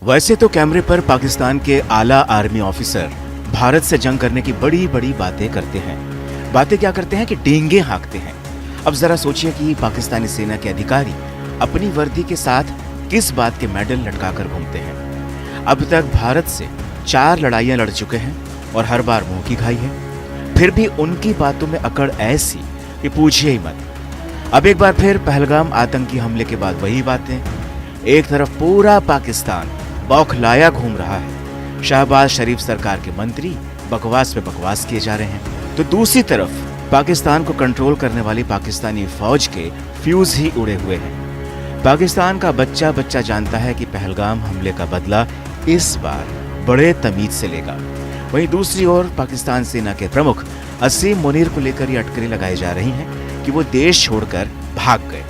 वैसे तो कैमरे पर पाकिस्तान के आला आर्मी ऑफिसर भारत से जंग करने की बड़ी बड़ी बातें करते हैं। बातें क्या करते हैं कि डींगे हाँकते हैं। अब जरा सोचिए कि पाकिस्तानी सेना के अधिकारी अपनी वर्दी के साथ किस बात के मेडल लटकाकर घूमते हैं। अब तक भारत से 4 लड़ाइयां लड़ चुके हैं और हर बार मुंह की खाई है। फिर भी उनकी बातों में अकड़ ऐसी कि पूछिए ही मत। अब एक बार फिर पहलगाम आतंकी हमले के बाद वही बातें। एक तरफ पूरा पाकिस्तान बौखलाया घूम रहा है, शहबाज शरीफ सरकार के मंत्री बकवास पे बकवास किए जा रहे हैं, तो दूसरी तरफ पाकिस्तान को कंट्रोल करने वाली पाकिस्तानी फौज के फ्यूज ही उड़े हुए हैं। पाकिस्तान का बच्चा बच्चा जानता है कि पहलगाम हमले का बदला इस बार बड़े तमीज से लेगा। वहीं दूसरी ओर पाकिस्तान सेना के प्रमुख असीम मुनीर को लेकर ये अटकलें लगाई जा रही हैं कि वो देश छोड़कर भाग गए।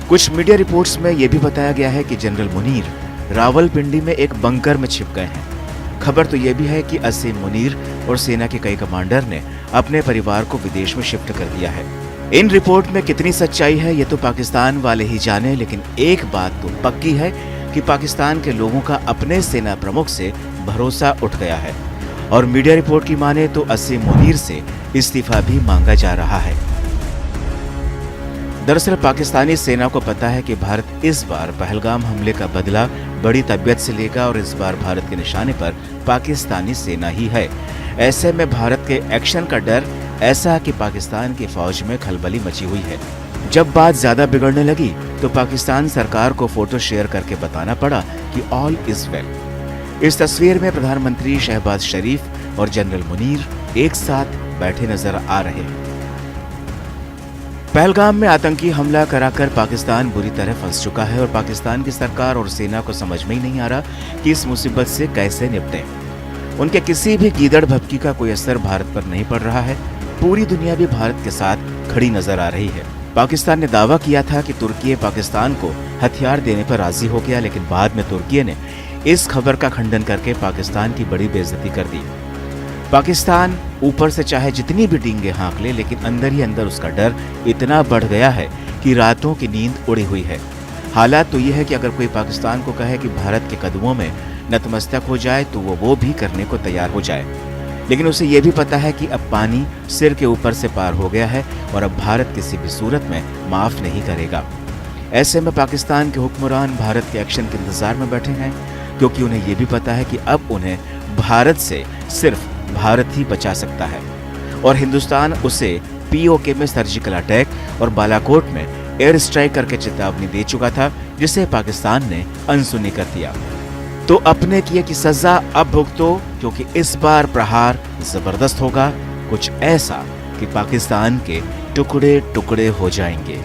कुछ मीडिया रिपोर्ट्स में यह भी बताया गया है कि जनरल मुनीर रावलपिंडी में एक बंकर में छिप गए हैं। खबर तो यह भी है कि असीम मुनीर और सेना के कई कमांडर ने अपने परिवार को विदेश में शिफ्ट कर दिया है। इन रिपोर्ट में कितनी सच्चाई है ये तो पाकिस्तान वाले ही जाने, लेकिन एक बात तो पक्की है कि पाकिस्तान के लोगों का अपने सेना प्रमुख से भरोसा उठ गया है और मीडिया रिपोर्ट की माने तो असीम मुनीर से इस्तीफा भी मांगा जा रहा है। दरअसल पाकिस्तानी सेना को पता है कि भारत इस बार पहलगाम हमले का बदला बड़ी तबीयत से लेगा और इस बार भारत के निशाने पर पाकिस्तानी सेना ही है। ऐसे में भारत के एक्शन का डर ऐसा कि पाकिस्तान की फौज में खलबली मची हुई है। जब बात ज्यादा बिगड़ने लगी तो पाकिस्तान सरकार को फोटो शेयर करके बताना पड़ा कि ऑल इज वेल। इस तस्वीर में प्रधानमंत्री शहबाज शरीफ और जनरल मुनीर एक साथ बैठे नजर आ रहे हैं। पहलगाम में आतंकी हमला कराकर पाकिस्तान बुरी तरह फंस चुका है और पाकिस्तान की सरकार और सेना को समझ में ही नहीं आ रहा कि इस मुसीबत से कैसे निपटें। उनके किसी भी गीदड़ भभकी का कोई असर भारत पर नहीं पड़ रहा है। पूरी दुनिया भी भारत के साथ खड़ी नजर आ रही है। पाकिस्तान ने दावा किया था कि तुर्की पाकिस्तान को हथियार देने पर राजी हो गया, लेकिन बाद में तुर्की ने इस खबर का खंडन करके पाकिस्तान की बड़ी बेइज्जती कर दी। पाकिस्तान ऊपर से चाहे जितनी भी डींगे हाँक ले, लेकिन अंदर ही अंदर उसका डर इतना बढ़ गया है कि रातों की नींद उड़ी हुई है। हालात तो यह है कि अगर कोई पाकिस्तान को कहे कि भारत के कदमों में नतमस्तक हो जाए तो वो भी करने को तैयार हो जाए, लेकिन उसे यह भी पता है कि अब पानी सिर के ऊपर से पार हो गया है और अब भारत किसी भी सूरत में माफ नहीं करेगा। ऐसे में पाकिस्तान के हुक्मरान भारत के एक्शन के इंतजार में बैठे हैं, क्योंकि उन्हें यह भी पता है कि अब उन्हें भारत से सिर्फ भारत ही बचा सकता है और हिंदुस्तान उसे पीओके में सर्जिकल अटैक और बालाकोट में एयर स्ट्राइक करके चेतावनी दे चुका था, जिसे पाकिस्तान ने अनसुनी कर दिया। तो अपने किए की सजा अब भुगतो, क्योंकि इस बार प्रहार जबरदस्त होगा, कुछ ऐसा कि पाकिस्तान के टुकड़े टुकड़े हो जाएंगे।